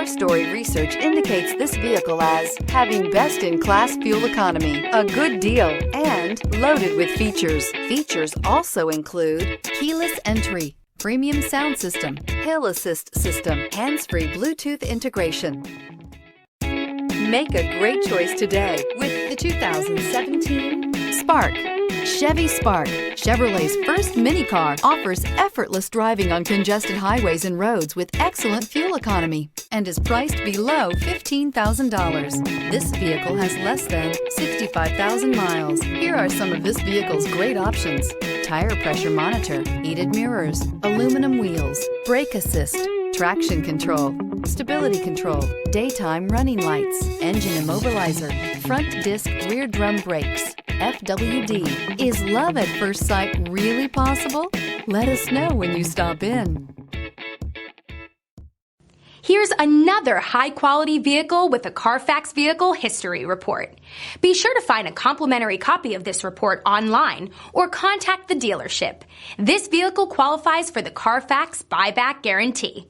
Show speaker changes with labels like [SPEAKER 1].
[SPEAKER 1] 4-story research indicates this vehicle as having best-in-class fuel economy, a good deal, and loaded with features. Features also include keyless entry, premium sound system, hill assist system, hands-free Bluetooth integration. Make a great choice today with the 2017 Spark. Chevy Spark, Chevrolet's first mini car, offers effortless driving on congested highways and roads with excellent fuel economy and is priced below $15,000. This vehicle has less than 65,000 miles. Here are some of this vehicle's great options: tire pressure monitor, heated mirrors, aluminum wheels, brake assist, traction control, stability control, daytime running lights, engine immobilizer, front disc rear drum brakes, FWD. Is love at first sight really possible? Let us know when you stop in.
[SPEAKER 2] Here's another high-quality vehicle with a Carfax Vehicle History Report. Be sure to find a complimentary copy of this report online or contact the dealership. This vehicle qualifies for the Carfax Buyback Guarantee.